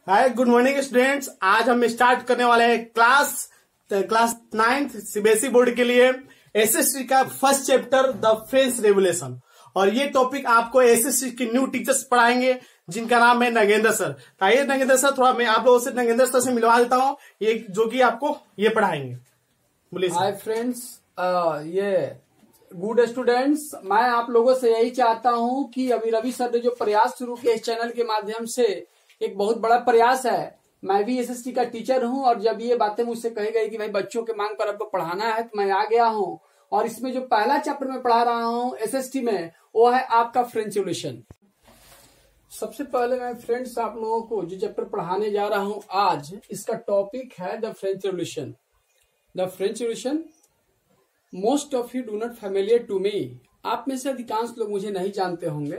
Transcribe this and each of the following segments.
हाय, good morning students. आज हम start करने वाले हैं क्लास 9th सीबीएसई बोर्ड के लिए एसएसटी का first chapter the French revolution. और ये टॉपिक आपको एसएसटी के न्यू टीचर्स पढ़ाएंगे जिनका नाम है नगेंद्र सर। आइए नगेंद्र सर, थोड़ा मैं आप लोगों से नगेंद्र सर से मिलवा देता हूँ, ये जो कि आपको ये पढ़ाएंगे। बोलिए। हाय फ्रेंड्स, ये गुड स्टूडेंट्स, मैं आप लोगों से यही चाहता हूं कि अभी रवि सर ने जो प्रयास शुरू किया इस चैनल के माध्यम से एक बहुत बड़ा प्रयास है। मैं भी एसएसटी का टीचर हूं और जब ये बातें मुझसे कही गई कि भाई बच्चों के मांग पर आपको पढ़ाना है तो मैं आ गया हूं। और इसमें जो पहला चैप्टर मैं पढ़ा रहा हूं एसएसटी में वो है आपका फ्रेंच रेवोल्यूशन। सबसे पहले मैं फ्रेंड्स आप लोगों को जो चैप्टर पढ़ाने जा रहा हूं आज, इसका टॉपिक है the French Revolution. The French Revolution most of you do not familiar to me. आप में से अधिकांश लोग मुझे नहीं जानते होंगे,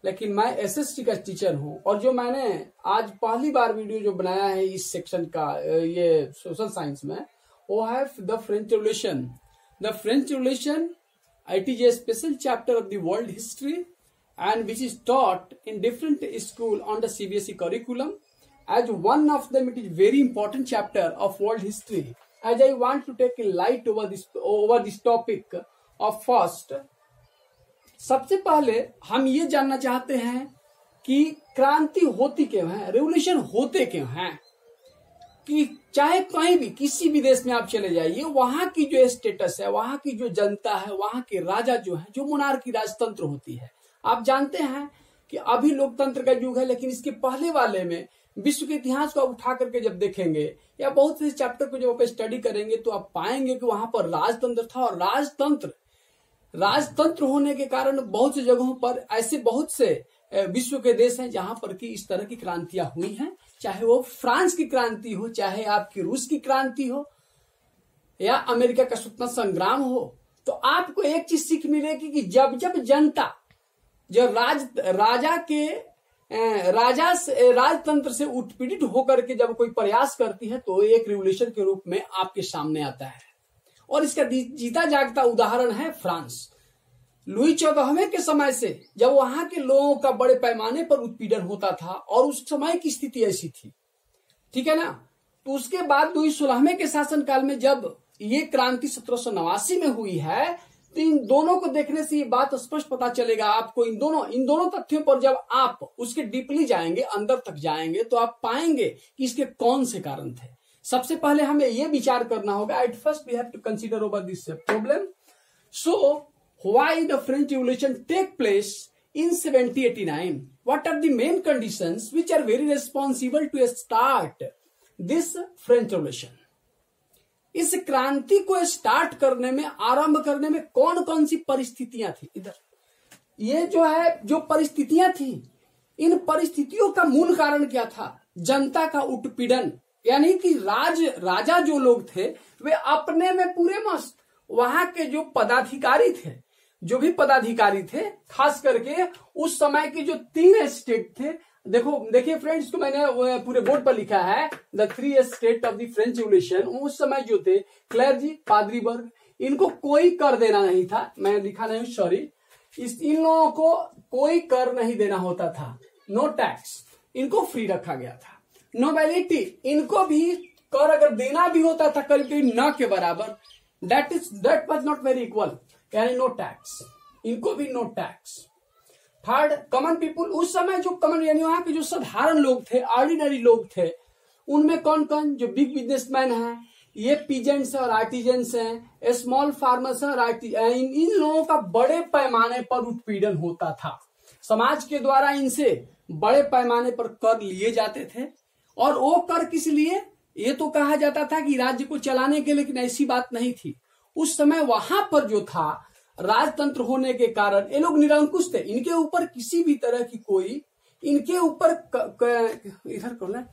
लेकिन मैं एसएसटी का टीचर हूं। और जो मैंने आज पहली बार वीडियो जो बनाया है इस सेक्शन का, ये सोशल साइंस में, वो है the French Revolution. The French Revolution it is a special chapter of the world history and which is taught in different school on the CBSE curriculum. As one of them it is very important chapter of world history. As I want to take a light over this topic of first, सबसे पहले हम ये जानना चाहते हैं कि क्रांति होती क्यों है, रेवोल्यूशन होते क्यों हैं। कि चाहे कहीं भी किसी भी देश में आप चले जाइए, वहां की जो स्टेटस है, वहां की जो जनता है, वहां के राजा जो है, जो मोनार्की राजतंत्र होती है। आप जानते हैं कि अभी लोकतंत्र का युग है, लेकिन इसके पहले वाले में विश्व के इतिहास को आप उठा करके जब देखेंगे या बहुत से चैप्टर को जब आप स्टडी करेंगे तो आप पाएंगे कि वहां पर राजतंत्र था। और राजतंत्र होने के कारण बहुत सी जगहों पर ऐसे बहुत से विश्व के देश हैं जहां पर कि इस तरह की क्रांतियां हुई हैं। चाहे वो फ्रांस की क्रांति हो, चाहे आपकी रूस की क्रांति हो, या अमेरिका का स्वतंत्रता संग्राम हो। तो आपको एक चीज सीख मिलेगी कि जब जब जनता जो राजतंत्र से उत्पीड़ित होकर के जब कोई प्रयास करती है तो एक रिवोल्यूशन के रूप में आपके सामने आता है। और इसका जीता जागता उदाहरण है फ्रांस। लुई 14वें के समय से जब वहां के लोगों का बड़े पैमाने पर उत्पीड़न होता था और उस समय की स्थिति ऐसी थी, ठीक है ना। तो उसके बाद लुई 16वें के शासनकाल में जब ये क्रांति 1789 में हुई है, तो इन दोनों को देखने से ये बात स्पष्ट पता चलेगा आपको। इन दोनों तथ्यों पर जब आप उसके डीपली जाएंगे, अंदर तक जाएंगे, तो आप पाएंगे कि इसके कौन से कारण थे। सबसे पहले हमें ये विचार करना होगा, at first we have to consider over this problem. So why the French Revolution take place in 1789? What are the main conditions which are very responsible to start this French Revolution? इस क्रांति को start करने में, आरंभ करने में कौन कौन सी परिस्थितियां थी? इधर ये जो परिस्थितियां थी, इन परिस्थितियों का मूल कारण क्या था? जनता का उत्पीड़न, यानी कि राजा जो लोग थे वे अपने में पूरे मस्त। वहां के जो भी पदाधिकारी थे, खास करके उस समय के जो 3 स्टेट थे। देखिए फ्रेंड्स, को मैंने पूरे बोर्ड पर लिखा है the 3 state of the French revolution. उस समय जो थे क्लर्जी, पादरी वर्ग, इनको कोई कर देना नहीं था। मैं लिखा नहीं, सॉरी। इन लोगों को कोई कर नहीं देना होता था, नो टैक्स, इनको फ्री रखा गया था। नोबिलिटी, इनको भी कर अगर देना भी होता था करीब करीब न के बराबर, that was not very equal, यानी नो टैक्स, इनको भी no tax. Third, common people. उस समय जो कॉमन, यानी वहां के जो साधारण लोग थे, ऑर्डिनरी लोग थे, उनमें कौन कौन? जो बिग बिजनेसमैन हैं, ये पीजेंट्स और आर्टिजन्स हैं, स्मॉल फार्मर्स और इन लोगों का बड़े पैमाने पर उत्पीड़न होता था। समाज के द्वारा इनसे बड़े पैमाने पर कर लिए जाते थे। और वो कर किस लिए? ये तो कहा जाता था कि राज्य को चलाने के, लेकिन ऐसी बात नहीं थी। उस समय वहां पर जो था, राजतंत्र होने के कारण ये लोग निरंकुश थे। इनके ऊपर किसी भी तरह की कोई, इनके ऊपर इधर कौन है,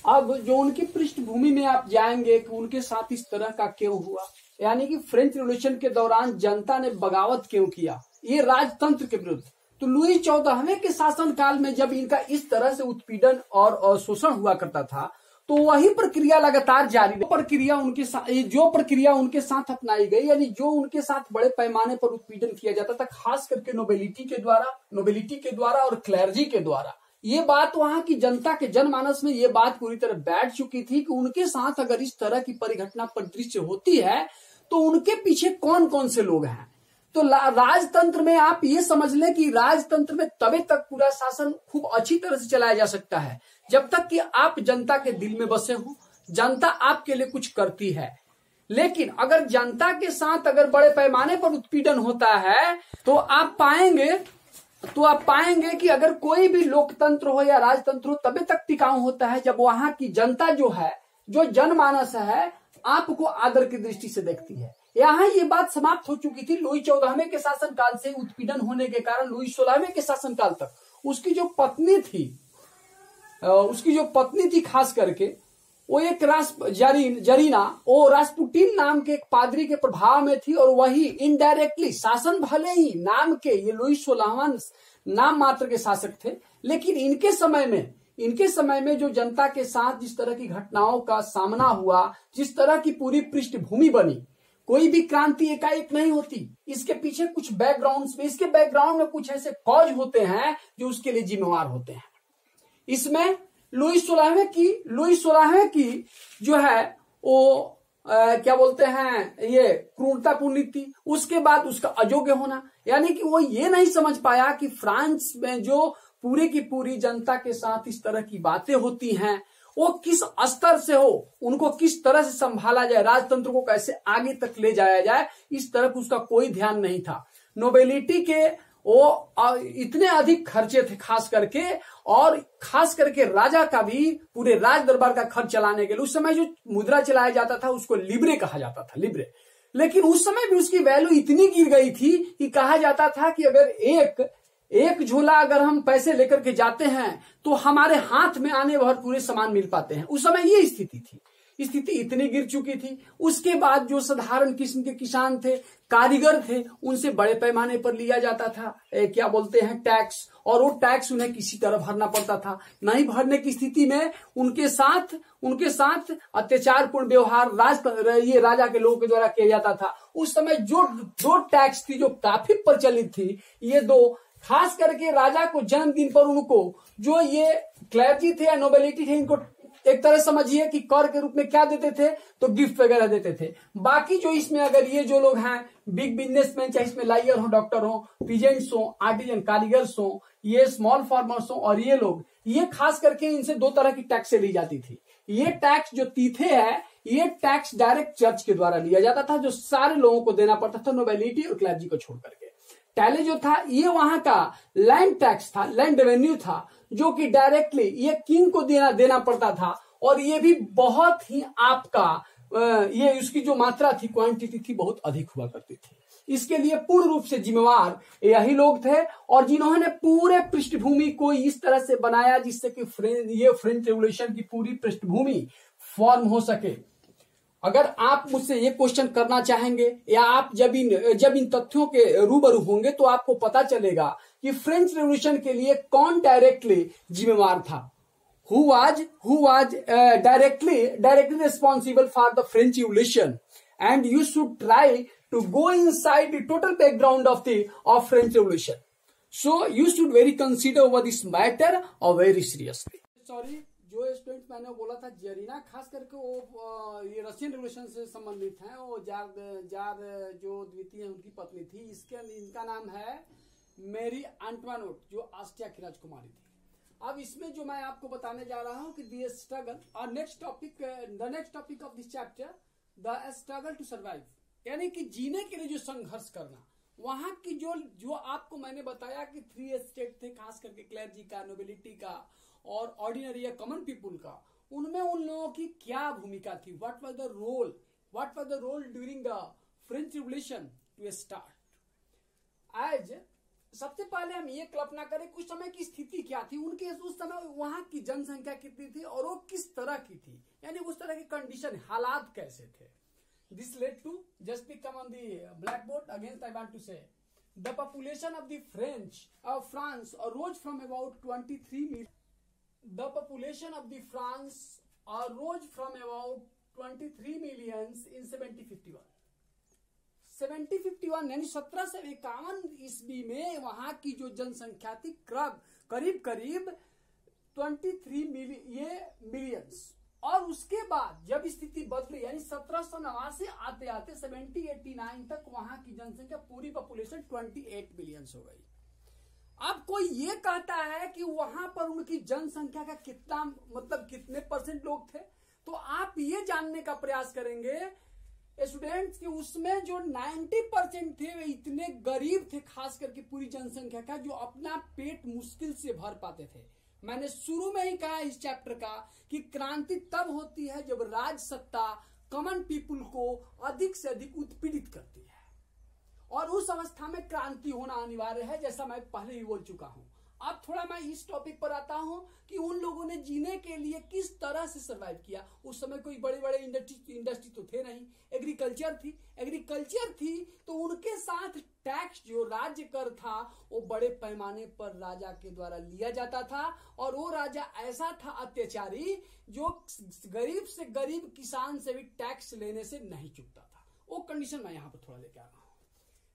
अब जो उनकी पृष्ठभूमि में आप जाएंगे कि उनके साथ इस तरह का क्यों हुआ, यानी कि फ्रेंच रिवोल्यूशन के दौरान जनता ने बगावत क्यों किया, ये राजतंत्र के विरुद्ध। तो लुई 14वें के शासनकाल में जब इनका इस तरह से उत्पीड़न और शोषण हुआ करता था, तो वही प्रक्रिया लगातार जारी रही। जो प्रक्रिया उनके साथ अपनाई गई, यानी जो उनके साथ बड़े पैमाने पर उत्पीड़न किया जाता था, खास करके नोबिलिटी के द्वारा और क्लर्जी के द्वारा, ये बात वहां की जनता के जनमानस में ये बात पूरी तरह बैठ चुकी थी कि उनके साथ अगर इस तरह की परिघटना परिदृश्य होती है तो उनके पीछे कौन कौन से लोग हैं। तो राजतंत्र में आप ये समझ लें कि राजतंत्र में तभी तक पूरा शासन खूब अच्छी तरह से चलाया जा सकता है जब तक कि आप जनता के दिल में बसे हो, जनता आपके लिए कुछ करती है। लेकिन अगर जनता के साथ अगर बड़े पैमाने पर उत्पीड़न होता है तो आप पाएंगे कि अगर कोई भी लोकतंत्र हो या राजतंत्र हो तभी तक टिकाऊ होता है जब वहां की जनता जो है, जो जनमानस है, आपको आदर की दृष्टि से देखती है। यहाँ ये बात समाप्त हो चुकी थी लुई 14वें के शासनकाल से। उत्पीड़न होने के कारण लुई 16वें के शासनकाल तक उसकी जो पत्नी थी खास करके वो एक जरीना वो रास्पुटिन नाम के एक पादरी के प्रभाव में थी, और वही इनडायरेक्टली शासन, भले ही नाम के ये लुई 16वां नाम मात्र के शासक थे, लेकिन इनके समय में जो जनता के साथ जिस तरह की घटनाओं का सामना हुआ, जिस तरह की पूरी पृष्ठभूमि बनी, कोई भी क्रांति एकाएक नहीं होती, इसके पीछे कुछ इसके बैकग्राउंड में कुछ ऐसे कॉज होते हैं जो उसके लिए जिम्मेवार होते हैं। इसमें लुई 16वें की जो है वो क्या बोलते हैं, ये क्रूरतापूर्ण नीति, उसके बाद उसका अयोग्य होना, यानी कि वो ये नहीं समझ पाया कि फ्रांस में जो पूरी की पूरी जनता के साथ इस तरह की बातें होती हैं वो किस स्तर से हो, उनको किस तरह से संभाला जाए, राजतंत्र को कैसे आगे तक ले जाया जाए, इस तरफ उसका कोई ध्यान नहीं था। नोबेलिटी के वो इतने अधिक खर्चे थे खास करके राजा का भी पूरे राज दरबार का खर्च चलाने के लिए उस समय जो मुद्रा चलाया जाता था उसको लिब्रे कहा जाता था, लिब्रे। लेकिन उस समय भी उसकी वैल्यू इतनी गिर गई थी कि कहा जाता था कि अगर एक झोला अगर हम पैसे लेकर के जाते हैं तो हमारे हाथ में आने भर पूरे सामान मिल पाते हैं। उस समय ये स्थिति थी, स्थिति इतनी गिर चुकी थी। उसके बाद जो साधारण किस्म के किसान थे, कारीगर थे, उनसे बड़े पैमाने पर लिया जाता था क्या बोलते हैं टैक्स, और वो टैक्स उन्हें किसी तरह भरना पड़ता था। नहीं भरने की स्थिति में उनके साथ अत्याचारपूर्ण व्यवहार राजा के लोगों के द्वारा किया जाता था। उस समय जो दो टैक्स थी जो काफी प्रचलित थी, ये दो, खास करके राजा को जन्मदिन पर उनको जो ये क्लर्जी थे या नोबेलिटी थे, इनको एक तरह समझिए कि कर के रूप में क्या देते थे, तो गिफ्ट वगैरह देते थे। बाकी जो इसमें अगर ये जो लोग हैं बिग बिजनेसमैन, चाहे इसमें लायर हो, डॉक्टर हो, पीजेंट्स हो, आर्टिजन कारीगर्स हो, ये स्मॉल फार्मर्स हो, और ये लोग, ये खास करके इनसे दो तरह की टैक्स ली जाती थी। ये टैक्स जो तीथे है, ये टैक्स डायरेक्ट चर्च के द्वारा लिया जाता था, जो सारे लोगों को देना पड़ता था, नोबेलिटी और क्लर्जी को छोड़ करके। पहले जो था ये वहां का लैंड टैक्स था, लैंड रेवेन्यू था, जो कि डायरेक्टली ये किंग को देना पड़ता था, और ये भी बहुत ही आपका ये उसकी जो मात्रा थी, क्वांटिटी थी, बहुत अधिक हुआ करती थी। इसके लिए पूर्ण रूप से जिम्मेवार यही लोग थे, और जिन्होंने पूरे पृष्ठभूमि को इस तरह से बनाया जिससे कि फ्रेंच रेवोल्यूशन की पूरी पृष्ठभूमि फॉर्म हो सके। अगर आप मुझसे ये क्वेश्चन करना चाहेंगे या आप जब इन तथ्यों के रूबरू होंगे तो आपको पता चलेगा कि फ्रेंच रेवोल्यूशन के लिए कौन डायरेक्टली जिम्मेवार था। Who was directly responsible for the French Revolution, and you should try to go inside the total background of French Revolution. So you should very consider over this matter or very seriously. Sorry, जो student मैंने बोला था जरीना, खास करके वो ये Russian revolution से संबंधित हैं। वो जार जो द्वितीय उनकी पत्नी थी, इनका नाम है मेरी एंटवानेट, जो ऑस्ट्रिया की राजकुमारी थी। अब इसमें जो मैं आपको बताने जा रहा हूं कि द स्ट्रगल और the next topic of this chapter, the struggle to survive, यानी कि जीने के लिए जो संघर्ष करना। वहां की जो आपको मैंने बताया कि 3 स्टेट थे, खास करके क्लर्जी का, नोबिलिटी का और ऑर्डिनरी या कॉमन पीपुल का, उनमें उन लोगों की क्या भूमिका थी, what was the role during the French Revolution to start. सबसे पहले हम ये कल्पना करें कि उस समय की स्थिति क्या थी, उनके उस समय वहां की जनसंख्या कितनी थी और वो किस तरह की थी, यानी उस तरह की कंडीशन, हालात कैसे थे। This led to just come on the blackboard against I want to say the population of the France rose from about 23 million. The population of the France rose from about 23 million in 1751 यानी 1751 ईस्वी में वहां की जो जनसंख्या थी करीब 23 millions. और उसके बाद जब स्थिति बदली यानी 1789 आते आते 1789 तक वहां की जनसंख्या पूरी पॉपुलेशन 28 मिलियंस हो गई। अब कोई ये कहता है कि वहां पर उनकी जनसंख्या का कितना मतलब कितने परसेंट लोग थे, तो आप ये जानने का प्रयास करेंगे स्टूडेंट्स कि उसमें जो 90% थे वे इतने गरीब थे, खास करके पूरी जनसंख्या का, जो अपना पेट मुश्किल से भर पाते थे। मैंने शुरू में ही कहा इस चैप्टर का कि क्रांति तब होती है जब राज सत्ता कॉमन पीपुल को अधिक से अधिक उत्पीड़ित करती है, और उस अवस्था में क्रांति होना अनिवार्य है, जैसा मैं पहले ही बोल चुका हूं। अब थोड़ा मैं इस टॉपिक पर आता हूं कि उन लोगों ने जीने के लिए किस तरह से सरवाइव किया। उस समय कोई बड़े बड़े इंडस्ट्री तो थे नहीं, एग्रीकल्चर थी, तो उनके साथ टैक्स जो राज्य कर था वो बड़े पैमाने पर राजा के द्वारा लिया जाता था, और वो राजा ऐसा था अत्याचारी जो गरीब से गरीब किसान से भी टैक्स लेने से नहीं चुकता था। वो कंडीशन मैं यहां पर थोड़ा लेके आ रहा हूं।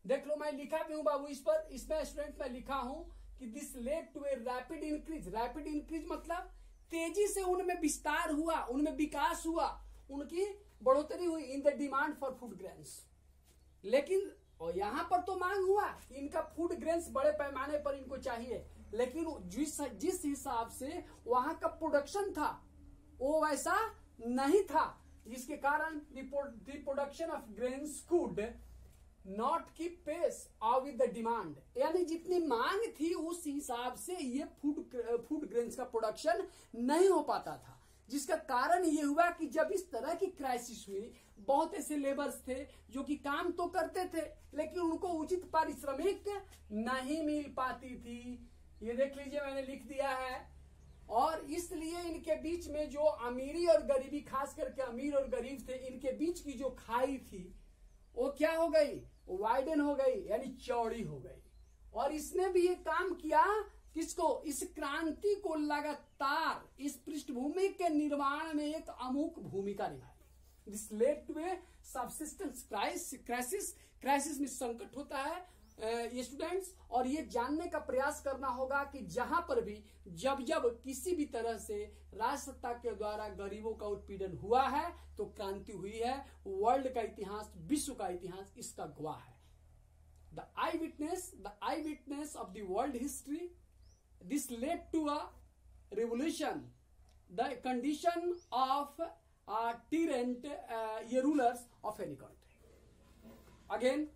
देख लो, मैं लिखा भी हूं बाबू इस पर, इसमें स्टूडेंट मैं लिखा हूं कि this led to a rapid increase. Rapid increase मतलब तेजी से उनमें विस्तार हुआ, उनमें विकास हुआ, उनकी बढ़ोतरी हुई in the demand for food grains. लेकिन और यहां पर तो मांग हुआ कि इनका फूड ग्रेन्स बड़े पैमाने पर इनको चाहिए, लेकिन जिस हिसाब से वहां का प्रोडक्शन था वो वैसा नहीं था, जिसके कारण the production of grains could not keep pace with the demand. यानी जितनी मांग थी उस हिसाब से ये फूड ग्रेन्स का प्रोडक्शन नहीं हो पाता था, जिसका कारण ये हुआ कि जब इस तरह की क्राइसिस हुई, बहुत ऐसे लेबर्स थे जो कि काम तो करते थे लेकिन उनको उचित पारिश्रमिक नहीं मिल पाती थी। ये देख लीजिए, मैंने लिख दिया है। और इसलिए इनके बीच में जो अमीरी और गरीबी, खास करके अमीर और गरीब थे, इनके बीच की जो खाई थी वो क्या हो गई, वाइडन हो गई, यानी चौड़ी हो गई। और इसने भी ये काम किया किसको, इस क्रांति को लगातार इस पृष्ठभूमि के निर्माण में एक अमुक भूमिका निभाई। This led to a subsistence crisis में संकट होता है ये स्टूडेंट्स। और ये जानने का प्रयास करना होगा कि जहां पर भी जब किसी भी तरह से राज सत्ता के द्वारा गरीबों का उत्पीड़न हुआ है तो क्रांति हुई है। वर्ल्ड का इतिहास, विश्व का इतिहास इसका गवाह है। The eyewitness of the world history, this led to a revolution, the condition of tyrant rulers of any country. Again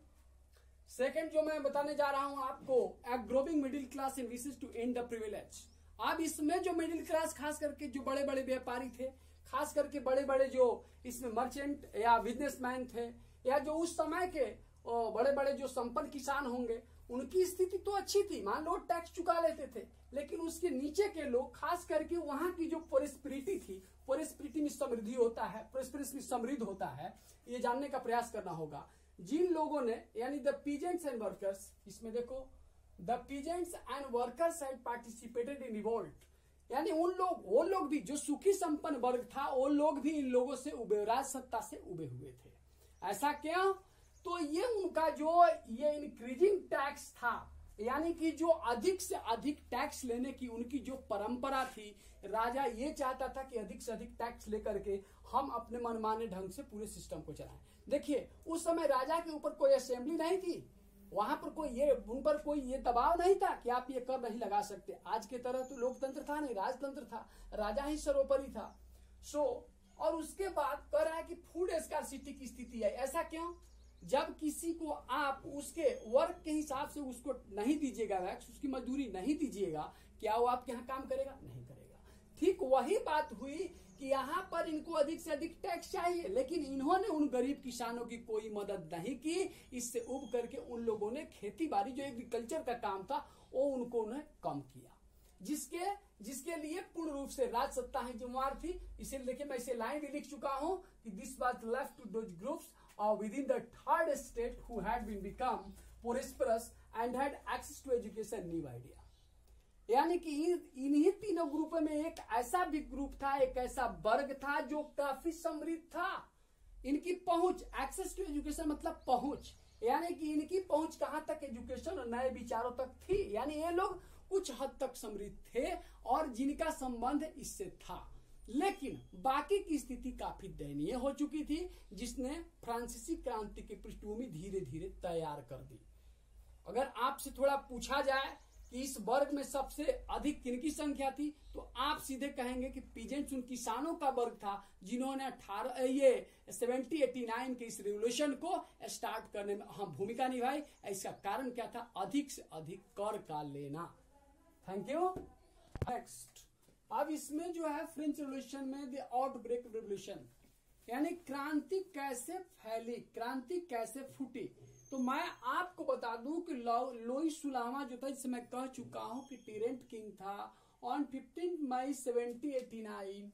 second जो मैं बताने जा रहा हूं आपको, a growing middle class envisages to end the privilege. अब इसमें जो मिडिल क्लास, खास करके जो बड़े बड़े व्यापारी थे, खास करके बड़े बड़े जो इसमें मर्चेंट या बिजनेसमैन थे, या जो उस समय के बड़े बड़े जो संपन्न किसान होंगे, उनकी स्थिति तो अच्छी थी, मान लो टैक्स चुका लेते थे। लेकिन उसके नीचे के लोग, खास करके वहां की जो प्रोस्पेरिटी थी, प्रोस्पेरिटी में समृद्धि होता है, प्रोस्पेरिटी में समृद्ध होता है, ये जानने का प्रयास करना होगा। जिन लोगों ने, यानी द पीजेंट्स एंड वर्कर्स, इसमें देखो, the peasants and workers had participated in revolt, यानी वो लोग भी जो सुखी संपन्न वर्ग था, वो लोग भी इन लोगों से राज सत्ता से उबे हुए थे। ऐसा क्यों? तो ये उनका जो ये इंक्रीजिंग टैक्स था, यानी कि जो अधिक से अधिक टैक्स लेने की उनकी जो परंपरा थी, राजा ये चाहता था कि अधिक से अधिक टैक्स लेकर के हम अपने मनमाने ढंग से पूरे सिस्टम को चलाएं। देखिए, उस समय राजा के ऊपर कोई असेंबली नहीं थी, वहां पर उन पर कोई ये दबाव नहीं था कि आप ये कर नहीं लगा सकते। आज के तरह तो लोकतंत्र था नहीं, राजतंत्र था, राजा ही सर्वोपरि था। और उसके बाद कह रहा है कि फूड स्कार्सिटी की स्थिति है। ऐसा क्यों? जब किसी को आप उसके वर्क के हिसाब से उसको नहीं दीजिएगा वैक्स, उसकी मजदूरी नहीं दीजिएगा, क्या वो आपके यहाँ काम करेगा? नहीं करेगा। ठीक वही बात हुई कि यहाँ पर इनको अधिक से अधिक टैक्स चाहिए, लेकिन इन्होंने उन गरीब किसानों की कोई मदद नहीं की। इससे उब करके उन लोगों ने खेती बाड़ी, जो एग्रीकल्चर का काम था, वो उनको कम किया, जिसके लिए पूर्ण रूप से राज सत्ता ही जिम्मेवार थी। इसे लेके मैं इसे लाइन भी लिख चुका हूं कि this was left to those groups within the third state who had been become prosperous and had access to education, new idea। यानी कि इन्हीं तीनों ग्रुपों में एक ऐसा भी ग्रुप था, एक ऐसा वर्ग था जो काफी समृद्ध था। इनकी पहुंच, एक्सेस टू एजुकेशन मतलब पहुंच, यानी कि इनकी पहुंच कहां तक? एजुकेशन और नए विचारों तक थी। यानी ये लोग कुछ हद तक समृद्ध थे और जिनका संबंध इससे था, लेकिन बाकी की स्थिति काफी दयनीय हो चुकी थी, जिसने फ्रांसीसी क्रांति की पृष्ठभूमि धीरे धीरे तैयार कर दी। अगर आपसे थोड़ा पूछा जाए कि इस वर्ग में सबसे अधिक किनकी संख्या थी, तो आप सीधे कहेंगे कि पीजेंट्स उन किसानों का वर्ग था जिन्होंने 1789 के इस रिवोल्यूशन को स्टार्ट करने में अहम भूमिका निभाई। इसका कारण क्या था? अधिक से अधिक कर का लेना। Thank you. नेक्स्ट, अब इसमें जो है फ्रेंच रिवोल्यूशन में द आउटब्रेक रिवोल्यूशन, यानी क्रांति कैसे फैली, क्रांति कैसे फूटी। तो मैं आपको बता दूं कि लुईस सुलामा जो था, जिसे मैं कह चुका हूं कि टिरेंट किंग था, on 15 May 1789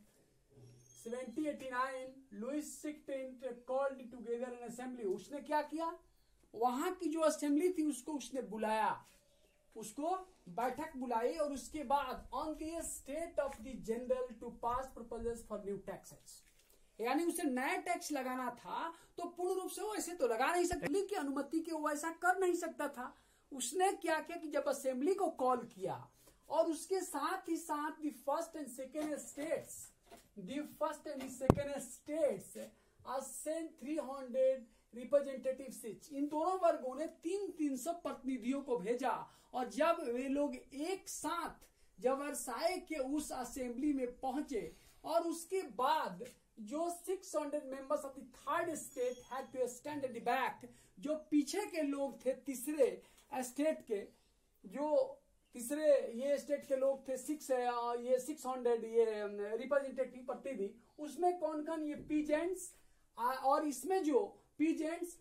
Louis 16 called together an assembly. उसने क्या किया? वहां की जो असेंबली थी उसको उसने बुलाया, उसको बैठक बुलाई, और उसके बाद on the state of the general to pass proposals for new taxes, यानी उसे नया टैक्स लगाना था। तो पूर्ण रूप से वो ऐसे तो लगा नहीं सकता, की अनुमति के वो ऐसा कर नहीं सकता था। उसने क्या किया कि जब असेंबली को कॉल किया और उसके साथ ही साथ the first and second states assent 300 representatives, इन दोनों वर्गों ने 300 प्रतिनिधियों को भेजा। और जब वे लोग एक साथ जब वर्साए के उस असेंबली में पहुंचे, और उसके बाद जो 600 members of the third state had to stand at the back, जो पीछे के लोग थे तीसरे स्टेट के, जो तीसरे ये स्टेट के लोग थे 600 ये रिप्रेजेंटेटिव प्रतिनिधि, उसमें कौन कौन? ये पीजेंट्स, और इसमें जो पीजेंट्स,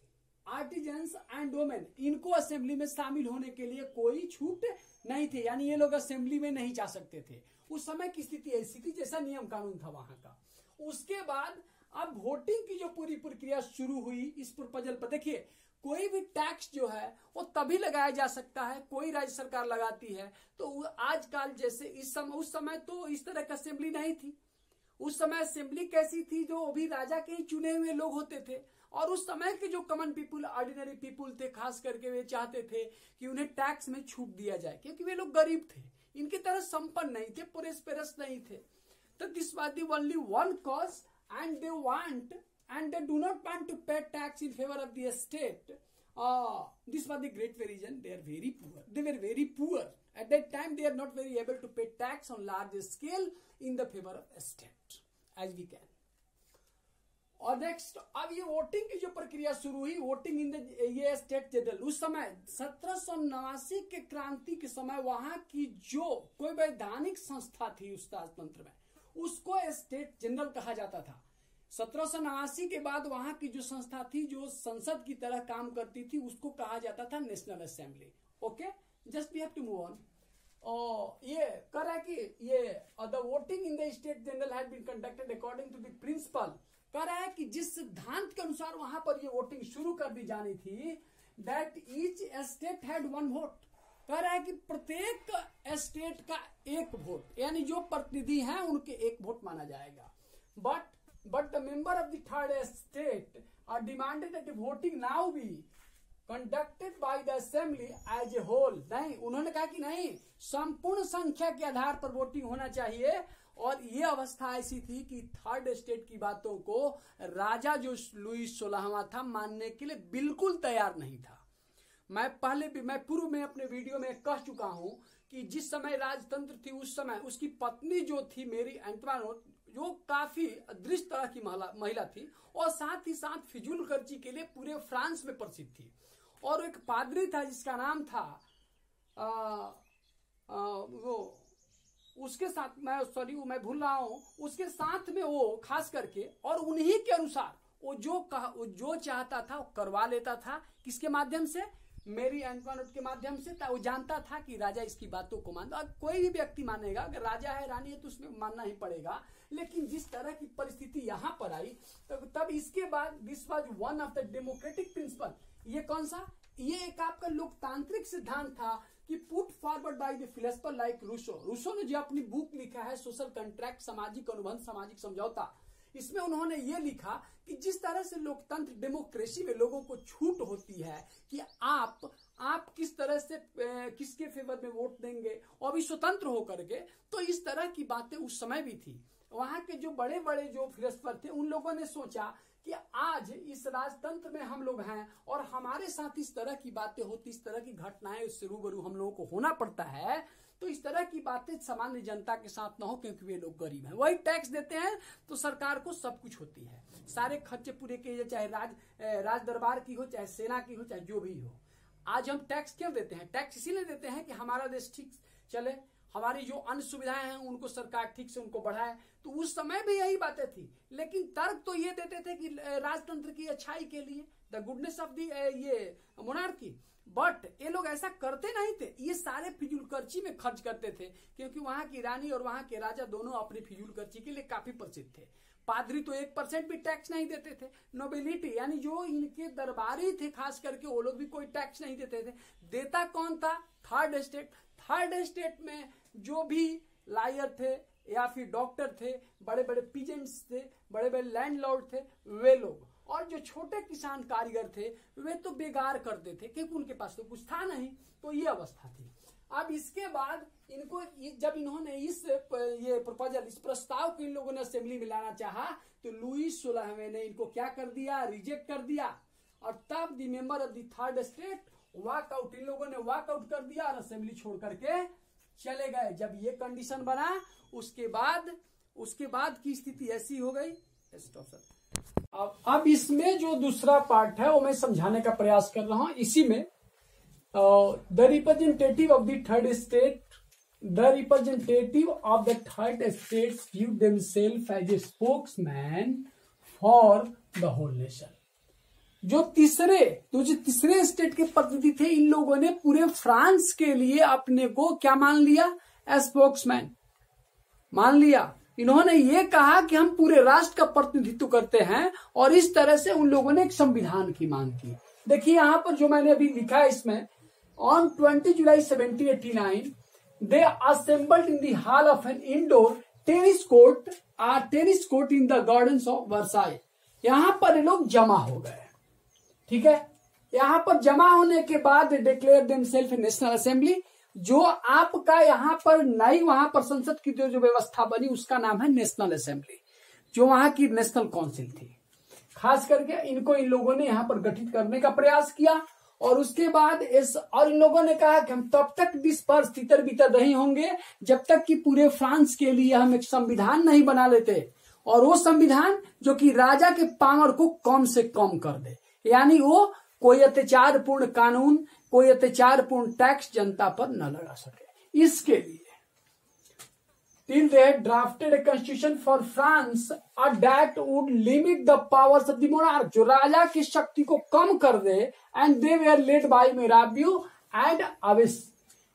आर्टिजन्स एंड वोमेन, इनको असेंबली में शामिल होने के लिए कोई छूट नहीं थी, यानी ये लोग असेंबली में नहीं जा सकते थे। उस समय की स्थिति ऐसी थी जैसा नियम कानून था वहां का। उसके बाद अब वोटिंग की जो पूरी प्रक्रिया शुरू हुई इस प्रपोजल पर। देखिए, कोई भी टैक्स जो है वो तभी लगाया जा सकता है, कोई राज्य सरकार लगाती है। तो आजकल जैसे उस समय तो इस तरह की असेंबली नहीं थी। उस समय असेंबली कैसी थी? जो अभी राजा के ही चुने हुए लोग होते थे, और उस समय के जो कॉमन पीपुल, ऑर्डिनरी पीपुल थे, खास करके वे चाहते थे कि उन्हें टैक्स में छूट दिया जाए, क्योंकि वे लोग गरीब थे, इनकी तरह संपन्न नहीं थे, प्रोस्पेरस नहीं थे। So this was the only one cause, and they do not want to pay tax in favor of the state. This was the great reason. They are very poor. They were very poor at that time. They are not very able to pay tax on large scale in the favor of state, as we can. और next, अब ये voting की जो प्रक्रिया शुरू हुई, voting in the ये state general, उस समय 1789 के क्रांति के समय वहां की जो कोई वैधानिक संस्था थी उस राजतंत्र में, उसको स्टेट जनरल कहा जाता था। 1789 के बाद वहां की जो संस्था थी, जो संसद की तरह काम करती थी, उसको कहा जाता था national assembly. Okay, just we have to move on. ये कर रहा है कि ये the voting in the state general had been conducted according to the principle, कह रहा है कि जिस सिद्धांत के अनुसार वहां पर ये वोटिंग शुरू कर दी जानी थी, that each state had one vote. कह रहा है कि प्रत्येक स्टेट का एक वोट, यानी जो प्रतिनिधि हैं उनके एक वोट माना जाएगा। But the member of the third state are demanded that voting now be conducted by the assembly as a whole. नहीं, उन्होंने कहा कि नहीं, संपूर्ण संख्या के आधार पर वोटिंग होना चाहिए। और ये अवस्था ऐसी थी कि थर्ड स्टेट की बातों को राजा जो लुईस 16वां था मानने के लिए बिल्कुल तैयार नहीं था। मैं पूर्व में अपने वीडियो में कह चुका हूं कि जिस समय राजतंत्र थी उस समय उसकी पत्नी जो थी मेरी एंटवानेट, जो काफी दृश्य तरह की महिला थी, और साथ ही साथ फिजूल खर्ची के लिए पूरे फ्रांस में प्रसिद्ध थी। और एक पादरी था जिसका नाम था वो, उसके साथ मैं भूल रहा हूं, उसके साथ में वो खास करके, और उन्हीं के अनुसार वो जो चाहता था वो करवा लेता था। किसके माध्यम से? मेरी एंटवानेट के माध्यम से। वो जानता था कि राजा इसकी बातों को मानता। कोई भी व्यक्ति मानेगा, अगर राजा है, रानी है, तो उसमें मानना ही पड़ेगा। लेकिन जिस तरह की परिस्थिति यहां पर आई, तब इसके बाद this was one of the democratic principle. ये कौन सा? ये एक आपका लोकतांत्रिक सिद्धांत था कि put forward by the philosopher like Rousseau ने जो अपनी बुक लिखा है सोशल कॉन्ट्रैक्ट, सामाजिक अनुबंध, सामाजिक समझौता, इसमें उन्होंने ये लिखा कि जिस तरह से लोकतंत्र, डेमोक्रेसी में लोगों को छूट होती है कि आप आप किस तरह से किसके फेवर में वोट देंगे, और भी स्वतंत्र होकर के। तो इस तरह की बातें उस समय भी थी। वहां के जो बड़े बड़े जो फिलोसफर थे उन लोगों ने सोचा कि आज इस राजतंत्र में हम लोग हैं और हमारे साथ इस तरह की बातें होती, इस तरह की घटनाएं, उससे रूबरू हम लोगों को होना पड़ता है, तो इस तरह की बातें सामान्य जनता के साथ ना हो, क्योंकि वे लोग गरीब हैं। वही टैक्स देते हैं तो सरकार को सब कुछ होती है, सारे खर्चे पूरे किए, चाहे राज दरबार की हो, चाहे सेना की हो, चाहे जो भी हो। आज हम टैक्स क्यों देते हैं? टैक्स इसीलिए देते हैं कि हमारा देश ठीक चले, हमारी जो अन्य सुविधाएं हैं उनको सरकार ठीक से उनको बढ़ाए। तो उस समय भी यही बातें थी, लेकिन तर्क तो ये देते थे कि राजतंत्र की अच्छाई के लिए, द गुडनेस ऑफ दी ये मोनार्की। बट ये लोग ऐसा करते नहीं थे, ये सारे फिजूल खर्ची में खर्च करते थे, क्योंकि वहां की रानी और वहां के राजा दोनों अपनी फिजूल खर्ची के लिए काफी प्रसिद्ध थे। पादरी तो 1% भी टैक्स नहीं देते थे। नोबिलिटी यानी जो इनके दरबारी थे खास करके, वो लोग भी कोई टैक्स नहीं देते थे। देता कौन था? Third state. थर्ड स्टेट में जो भी लायर थे या फिर डॉक्टर थे, बड़े बड़े पीजेंट्स थे, बड़े बड़े लैंडलॉर्ड थे, वे लोग, और जो छोटे किसान कारीगर थे वे तो बेगार करते थे, क्योंकि उनके पास तो कुछ था नहीं। तो ये अवस्था थी। अब इसके बाद इनको जब इन्होंने ये प्रपोजल, इस प्रस्ताव को इन लोगों ने असेंबली में लाना चाहा, तो लुई 16वें ने इनको क्या कर दिया? रिजेक्ट कर दिया। और तब the member of the third state walkout, इन लोगों ने वॉकआउट कर दिया और असेंबली छोड़ करके चले गए। जब ये कंडीशन बना, उसके बाद की स्थिति ऐसी हो गई। अब इसमें जो दूसरा पार्ट है वो मैं समझाने का प्रयास कर रहा हूं। इसी में the representative of the third states view themselves as a spokesman for the whole nation. जो तीसरे स्टेट के प्रतिनिधि थे, इन लोगों ने पूरे फ्रांस के लिए अपने को क्या मान लिया? स्पोक्समैन मान लिया। इन्होंने ये कहा कि हम पूरे राष्ट्र का प्रतिनिधित्व करते हैं, और इस तरह से उन लोगों ने एक संविधान की मांग की। देखिए यहां पर जो मैंने अभी लिखा है इसमें, on 20 July 1789 they assembled in the hall of an indoor tennis court in the gardens of Versailles. यहां पर लोग जमा हो गए, ठीक है। यहां पर जमा होने के बाद डिक्लेयर देमसेल्फ ए नेशनल असेंबली। जो आपका यहाँ पर नई वहां पर संसद की जो व्यवस्था बनी उसका नाम है नेशनल असेंबली, जो वहां की नेशनल काउंसिल थी। खास करके इन लोगों ने यहाँ पर गठित करने का प्रयास किया, और उसके बाद इन लोगों ने कहा कि हम तब तक डिस्पर्स तितर बितर नहीं होंगे जब तक कि पूरे फ्रांस के लिए हम एक संविधान नहीं बना लेते, और वो संविधान जो कि राजा के पावर को कम से कम कर दे, यानी वो कोई अत्याचारपूर्ण कानून, कोई अत्याचारपूर्ण टैक्स जनता पर न लगा सके। इसके लिए till they drafted a constitution for France that would limit the powers of the monarch, जो राजा की शक्ति को कम कर दे। And they were led by Mirabeau and अविस।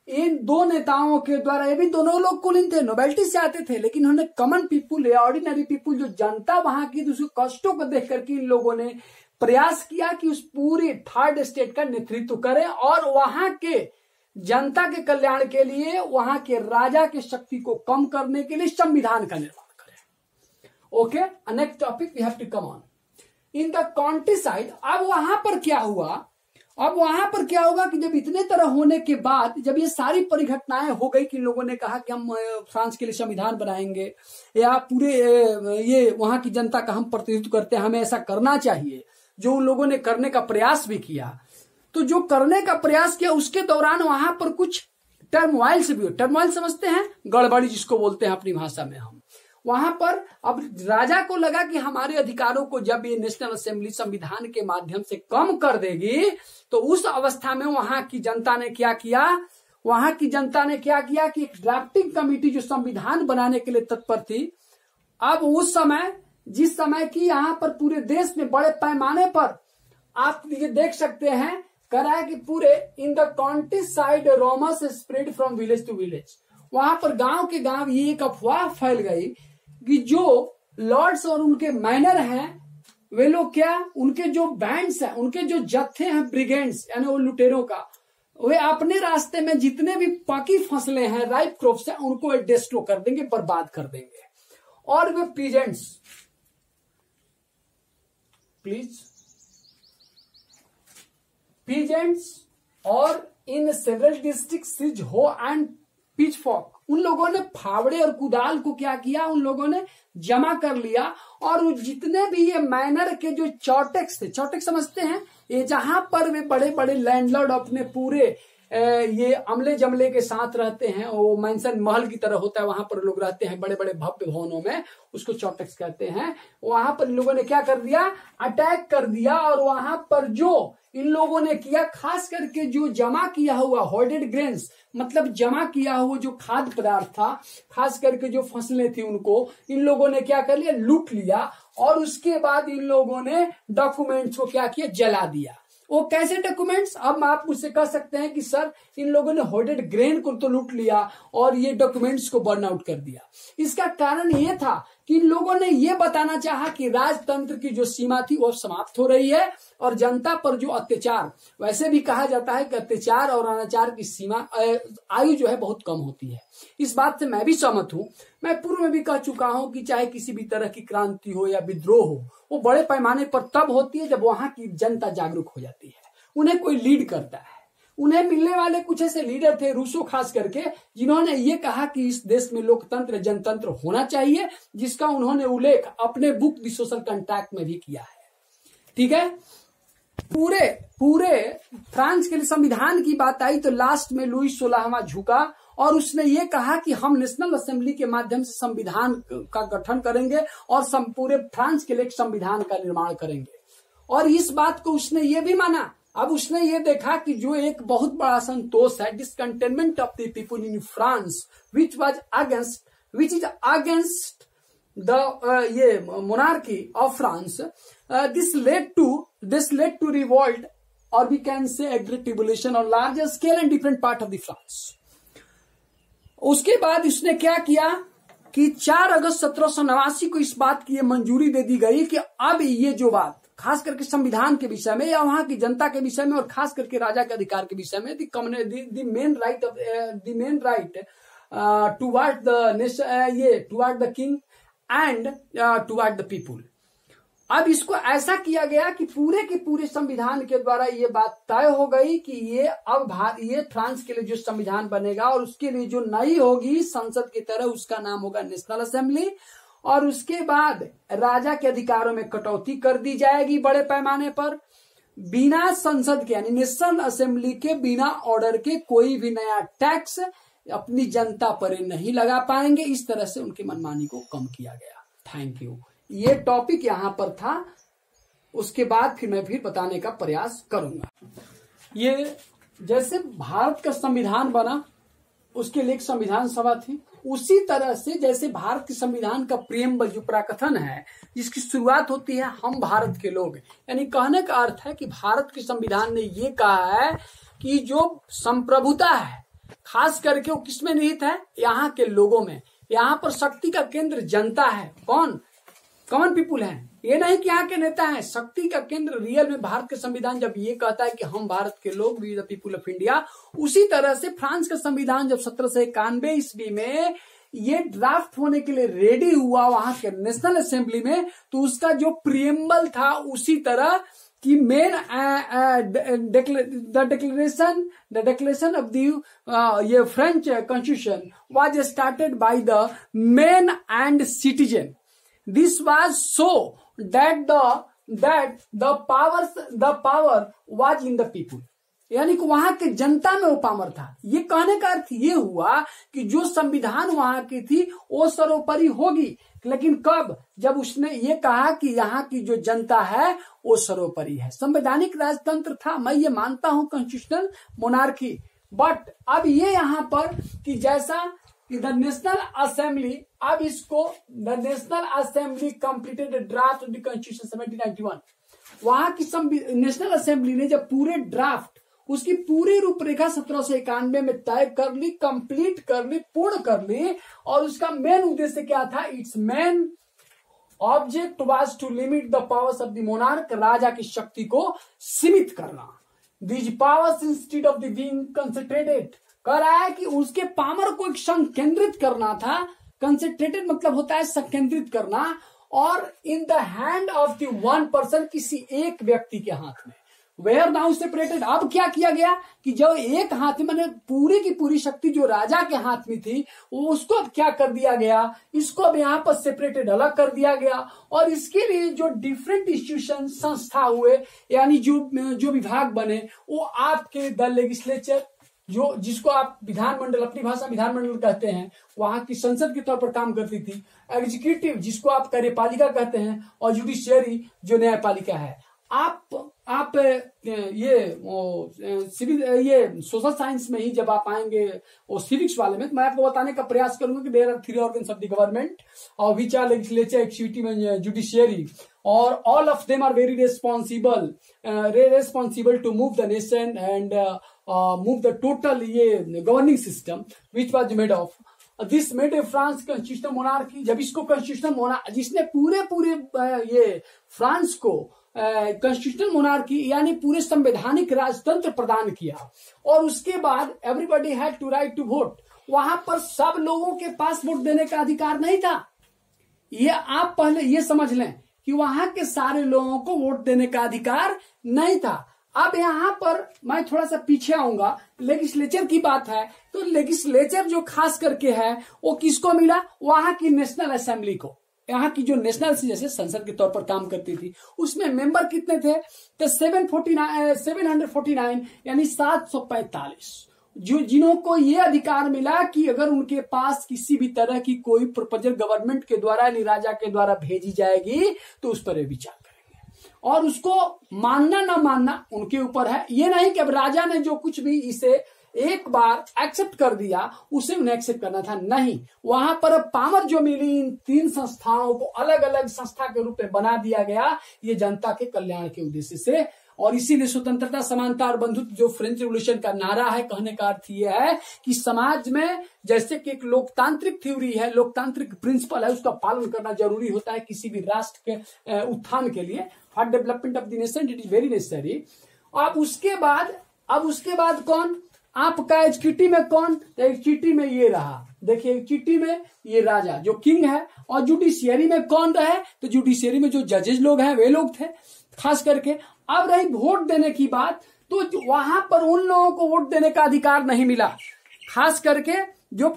इन दो नेताओं के द्वारा, ये भी दोनों लोग कुलीन थे, नोबेलिटी से आते थे, लेकिन उन्होंने कॉमन पीपुल या ऑर्डिनरी पीपुल, जो जनता वहां की दूसरे कष्टों को देख करके इन लोगों ने प्रयास किया कि उस पूरे थर्ड स्टेट का नेतृत्व करें और वहां के जनता के कल्याण के लिए, वहां के राजा की शक्ति को कम करने के लिए संविधान का निर्माण करें। Okay, next topic we have to come on in the countryside. अब वहां पर क्या हुआ? कि जब इतने तरह होने के बाद, जब ये सारी परिघटनाएं हो गई कि लोगों ने कहा कि हम फ्रांस के लिए संविधान बनाएंगे, या पूरे ये वहां की जनता का हम प्रतिनिधित्व करते हैं, हमें ऐसा करना चाहिए, जो उन लोगों ने करने का प्रयास भी किया। तो जो करने का प्रयास किया उसके दौरान वहां पर कुछ टर्मोइल से भी, टर्मोइल समझते हैं, गड़बड़ी जिसको बोलते हैं अपनी भाषा में हम। वहां पर अब राजा को लगा कि हमारे अधिकारों को जब ये नेशनल असेंबली संविधान के माध्यम से कम कर देगी, तो उस अवस्था में वहां की जनता ने क्या किया कि एक ड्राफ्टिंग कमेटी जो संविधान बनाने के लिए तत्पर थी, अब उस समय, जिस समय की यहाँ पर पूरे देश में बड़े पैमाने पर आप ये देख सकते हैं, करा है कि पूरे in the countryside rumours spread from village to village. वहां पर गांव के गांव ये एक अफवाह फैल गई कि जो लॉर्ड्स और उनके मैनर हैं, वे लोग क्या, उनके जो बैंड्स हैं, उनके जो जत्थे हैं, ब्रिगेड्स यानी वो लुटेरों का, वे अपने रास्ते में जितने भी पकी फसलें हैं, राइप क्रॉप्स हैं, उनको डिस्ट्रॉय कर देंगे, बर्बाद कर देंगे। और वे पीजेंट्स, प्लीज, पीजेंट्स और इन सेवरल डिस्ट्रिक्ट सिज हो एंड पिचफॉर्क, उन लोगों ने फावड़े और कुदाल को क्या किया, उन लोगों ने जमा कर लिया। और जितने भी ये मैनर के जो चौटेक्स थे, चौटेक्स समझते हैं, ये जहां पर वे बड़े बड़े लैंडलॉर्ड अपने पूरे ये अमले जमले के साथ रहते हैं, वो मैंसन महल की तरह होता है, वहां पर लोग रहते हैं बड़े बड़े भव्य भवनों में, उसको चौटेक्स कहते हैं। वहां पर लोगों ने क्या कर दिया, अटैक कर दिया। और वहां पर जो इन लोगों ने किया, खास करके जो जमा किया हुआ होर्डेड ग्रेन्स, मतलब जमा किया हुआ जो खाद्य पदार्थ था, खास करके जो फसलें थी, उनको इन लोगों ने क्या कर लिया, लूट लिया। और उसके बाद इन लोगों ने डॉक्यूमेंट्स को क्या किया, जला दिया। वो कैसे डॉक्यूमेंट्स, अब आप मुझसे कह सकते हैं कि सर इन लोगों ने होर्डेड ग्रेन को तो लूट लिया और ये डॉक्यूमेंट्स को बर्न आउट कर दिया। इसका कारण ये था कि इन लोगों ने ये बताना चाहा कि राजतंत्र की जो सीमा थी वो समाप्त हो रही है और जनता पर जो अत्याचार, वैसे भी कहा जाता है कि अत्याचार और अनाचार की सीमा आयु जो है बहुत कम होती है। इस बात से मैं भी सहमत हूं। मैं पूर्व में भी कह चुका हूं कि चाहे किसी भी तरह की क्रांति हो या विद्रोह हो, वो बड़े पैमाने पर तब होती है जब वहां की जनता जागरूक हो जाती है, उन्हें कोई लीड करता है। उन्हें मिलने वाले कुछ ऐसे लीडर थे, रूसो खास करके, जिन्होंने ये कहा कि इस देश में लोकतंत्र जनतंत्र होना चाहिए, जिसका उन्होंने उल्लेख अपने बुक द सोशल कॉन्ट्रैक्ट में भी किया है। ठीक है, पूरे फ्रांस के लिए संविधान की बात आई तो लास्ट में लुई 16वां झुका और उसने ये कहा कि हम नेशनल असेंबली के माध्यम से संविधान का गठन करेंगे और पूरे फ्रांस के लिए एक संविधान का निर्माण करेंगे। और इस बात को उसने ये भी माना। अब उसने ये देखा कि जो एक बहुत बड़ा संतोष है, discontentment of the people in France which is against the ये monarchy of France, this led to revolt और we can say a great revolution on larger scale and different part of the France। उसके बाद उसने क्या किया कि 4 अगस्त 1789 को इस बात की मंजूरी दे दी गई कि अब ये जो बात खास करके संविधान के विषय में या वहां की जनता के विषय में और खास करके राजा के अधिकार के विषय में, the men right toward the nation, ये toward the king and toward the people. अब इसको ऐसा किया गया कि पूरे के पूरे संविधान के द्वारा ये बात तय हो गई कि ये अब ये फ्रांस के लिए जो संविधान बनेगा और उसके लिए जो नई होगी संसद की तरह, उसका नाम होगा नेशनल असेंबली। और उसके बाद राजा के अधिकारों में कटौती कर दी जाएगी बड़े पैमाने पर। बिना संसद के यानी नेशनल असेंबली के बिना ऑर्डर के कोई भी नया टैक्स अपनी जनता पर नहीं लगा पाएंगे। इस तरह से उनकी मनमानी को कम किया गया। Thank you. ये टॉपिक यहां पर था, उसके बाद फिर मैं बताने का प्रयास करूंगा। ये जैसे भारत का संविधान बना, उसके लिए एक संविधान सभा थी, उसी तरह से जैसे भारत के संविधान का प्रेमबल जो प्राकथन है, जिसकी शुरुआत होती है हम भारत के लोग, यानी कहने का अर्थ है कि भारत के संविधान ने ये कहा है कि जो संप्रभुता है खास करके वो किसमें निहित है, यहाँ के लोगों में। यहाँ पर शक्ति का केंद्र जनता है। कॉमन पीपुल है, ये नहीं कि यहाँ के नेता हैं। शक्ति का केंद्र रियल में भारत का संविधान जब ये कहता है कि हम भारत के लोग, we the people of India, उसी तरह से फ्रांस का संविधान जब 1791 ईस्वी में ये ड्राफ्ट होने के लिए रेडी हुआ वहां के नेशनल असेंबली में, तो उसका जो प्रियम्बल था उसी तरह कि main the declaration of the ये French constitution was started by the men and citizen. This was so that the power was in the people, यानी कि वहां के जनता में वो पावर था। ये कहने का अर्थ ये हुआ कि जो संविधान वहां की थी वो सर्वोपरि होगी, लेकिन कब? जब उसने ये कहा कि यहाँ की जो जनता है वो सर्वोपरि है। संवैधानिक राजतंत्र था, मैं ये मानता हूं, कॉन्स्टिट्यूशनल मोनार्की। बट अब ये यहाँ पर कि जैसा द नेशनल असेंबली, अब इसको the national assembly completed draft of the constitution 1791। वहां की नेशनल असेंबली ने जब पूरे ड्राफ्ट, उसकी पूरी रूपरेखा 1791 में तय कर ली, कंप्लीट कर ली, पूर्ण कर ली। और उसका मेन उद्देश्य क्या था? Its main object was to limit the powers of the monarch, राजा की शक्ति को सीमित करना। These powers instead of the being concentrated, कह रहा है कि उसके पावर को एक संकेंद्रित करना था। कंसंट्रेटेड मतलब होता है संकेंद्रित करना, और in the hand of the one person, किसी एक व्यक्ति के हाथ में। Were now separated. अब क्या किया गया कि जो एक हाथ में मैंने पूरी की पूरी शक्ति जो राजा के हाथ में थी वो उसको अब क्या कर दिया गया, इसको अब यहाँ पर सेपरेटेड अलग कर दिया गया। और इसके लिए जो डिफरेंट इंस्टीट्यूशन संस्था हुए यानी जो विभाग बने वो आपके द लेजिस्लेचर जो जिसको आप विधानमंडल अपनी भाषा विधानमंडल कहते हैं वहां की संसद के तौर पर काम करती थी, एग्जीक्यूटिव जिसको आप कार्यपालिका कहते हैं और जुडिशियरी जो न्यायपालिका है। आप ये सोशल साइंस में ही जब आप आएंगे और सिविक्स वाले में तो मैं आपको बताने का प्रयास करूंगा कि there are 3 organs of the government और which are legislature, executive and judiciary और all of them are very responsible to move the nation and move the total ये governing system which was made of this made a France constitutional monarchy. जब इसको constitutional monarchy जिसने पूरे ये France को constitutional monarchy यानी पूरे संवैधानिक राजतंत्र प्रदान किया और उसके बाद everybody had to right to vote. वहां पर सब लोगों के पास वोट देने का अधिकार नहीं था। ये आप पहले ये समझ लें कि वहां के सारे लोगों को वोट देने का अधिकार नहीं था। अब यहां पर मैं थोड़ा सा पीछे आऊंगा, लेजिस्लेचर की बात है तो लेजिस्लेचर जो खास करके है वो किसको मिला, वहां की नेशनल असेंबली को। यहाँ की जो नेशनल जैसे संसद के तौर पर काम करती थी उसमें मेंबर कितने थे तो 749 यानी 745 जो जिन्हों को ये अधिकार मिला कि अगर उनके पास किसी भी तरह की कोई प्रपोजल गवर्नमेंट के द्वारा यानी राजा के द्वारा भेजी जाएगी तो उस पर विचार करेंगे और उसको मानना ना मानना उनके ऊपर है। ये नहीं कि अब राजा ने जो कुछ भी इसे एक बार एक्सेप्ट कर दिया उसे उन्हें एक्सेप्ट करना था, नहीं। वहां पर पावर जो मिली इन 3 संस्थाओं को अलग अलग संस्था के रूप में बना दिया गया ये जनता के कल्याण के उद्देश्य से। और इसीलिए स्वतंत्रता, समानता और बंधुत्व जो फ्रेंच रिवॉल्यूशन का नारा है, कहने का अर्थ यह है कि समाज में जैसे कि एक लोकतांत्रिक थ्योरी है, लोकतांत्रिक प्रिंसिपल है, उसका पालन करना जरूरी होता है किसी भी राष्ट्र के उत्थान के लिए। For development of the nation it is very necessary. अब उसके बाद कौन आपका एग्जीक्यूटिव में कौन, तो एग्जीक्यूटिव में ये रहा, देखिए एग्जीक्यूटिव में ये राजा जो किंग है और जुडिशियरी में कौन रहे तो जुडिशियरी में जो जजेस लोग हैं वे लोग थे खास करके। अब रही वोट देने की बात तो वहां पर उन लोगों को वोट देने का अधिकार नहीं मिला, खास करके जो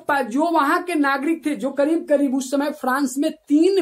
वहां के नागरिक थे जो करीब उस समय फ्रांस में 3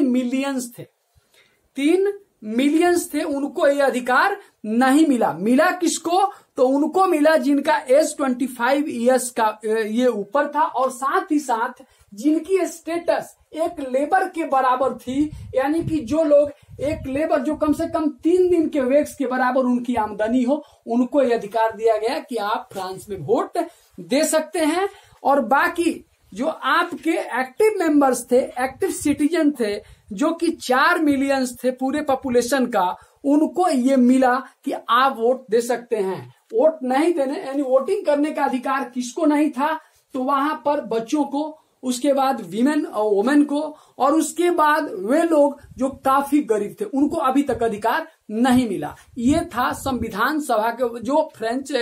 मिलियंस थे उनको ये अधिकार नहीं मिला। मिला किसको तो उनको मिला जिनका एज 25 इयर्स का ये ऊपर था और साथ ही साथ जिनकी स्टेटस एक लेबर के बराबर थी, यानी कि जो लोग एक लेबर जो कम से कम 3 दिन के वेक्स के बराबर उनकी आमदनी हो उनको ये अधिकार दिया गया कि आप फ्रांस में वोट दे सकते हैं। और बाकी जो आपके एक्टिव मेंबर्स थे, एक्टिव सिटीजन थे जो कि 4 मिलियंस थे पूरे पॉपुलेशन का, उनको ये मिला कि आप वोट दे सकते हैं। वोट नहीं देने यानी वोटिंग करने का अधिकार किसको नहीं था तो वहां पर बच्चों को, उसके बाद विमेन और वुमेन को और उसके बाद वे लोग जो काफी गरीब थे उनको अभी तक अधिकार नहीं मिला। ये था संविधान सभा के जो फ्रांसीसी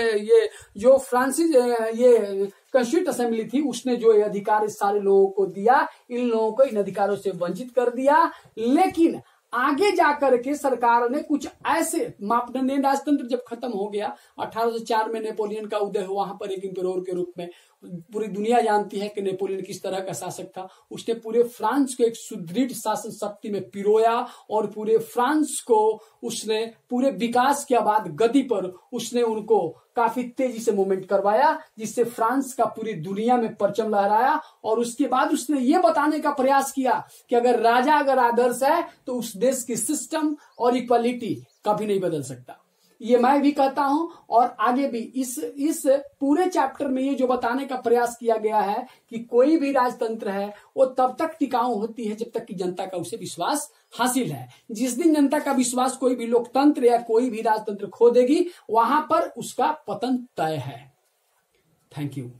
कॉन्स्टिट्यूंट असेंबली थी उसने जो ये अधिकार इस सारे लोगों को दिया, इन लोगों को इन अधिकारों से वंचित कर दिया। लेकिन आगे जाकर के सरकार ने कुछ ऐसे मापदंड, राजतंत्र जब खत्म हो गया 1804 में नेपोलियन का उदय हुआ, वहां पर एक इंपेरोर के रूप में पूरी दुनिया जानती है कि नेपोलियन किस तरह का शासक था। उसने पूरे फ्रांस को एक सुदृढ़ शासन शक्ति में पिरोया और पूरे फ्रांस को उसने पूरे विकास के बाद गति पर उसने उनको काफी तेजी से मूवमेंट करवाया, जिससे फ्रांस का पूरी दुनिया में परचम लहराया। और उसके बाद उसने ये बताने का प्रयास किया कि अगर राजा अगर आदर्श है तो उस देश की सिस्टम और इक्वालिटी कभी नहीं बदल सकता। ये मैं भी कहता हूं और आगे भी इस पूरे चैप्टर में ये जो बताने का प्रयास किया गया है कि कोई भी राजतंत्र है वो तब तक टिकाऊ होती है जब तक कि जनता का उसे विश्वास हासिल है। जिस दिन जनता का विश्वास कोई भी लोकतंत्र या कोई भी राजतंत्र खो देगी वहां पर उसका पतन तय है। Thank you.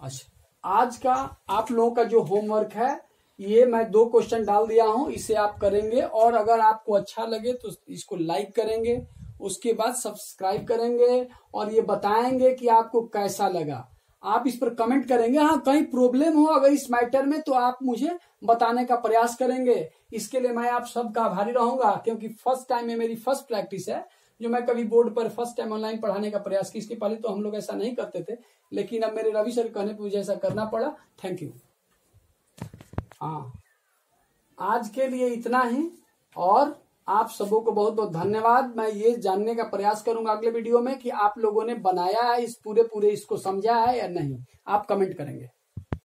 अच्छा, आज का आप लोगों का जो होमवर्क है ये मैं 2 क्वेश्चन डाल दिया हूं, इसे आप करेंगे और अगर आपको अच्छा लगे तो इसको लाइक करेंगे, उसके बाद सब्सक्राइब करेंगे और ये बताएंगे कि आपको कैसा लगा। आप इस पर कमेंट करेंगे, हाँ कहीं प्रॉब्लम हो अगर इस मैटर में तो आप मुझे बताने का प्रयास करेंगे। इसके लिए मैं आप सबका आभारी रहूंगा क्योंकि फर्स्ट टाइम में मेरी फर्स्ट प्रैक्टिस है जो मैं कभी बोर्ड पर फर्स्ट टाइम ऑनलाइन पढ़ाने का प्रयास की। इसके पहले तो हम लोग ऐसा नहीं करते थे, लेकिन अब मेरे रवि सर कहने पर मुझे ऐसा करना पड़ा। Thank you. हाँ, आज के लिए इतना ही, और आप सबों को बहुत बहुत धन्यवाद। मैं ये जानने का प्रयास करूंगा अगले वीडियो में कि आप लोगों ने बनाया है इस पूरे इसको समझा है या नहीं। आप कमेंट करेंगे।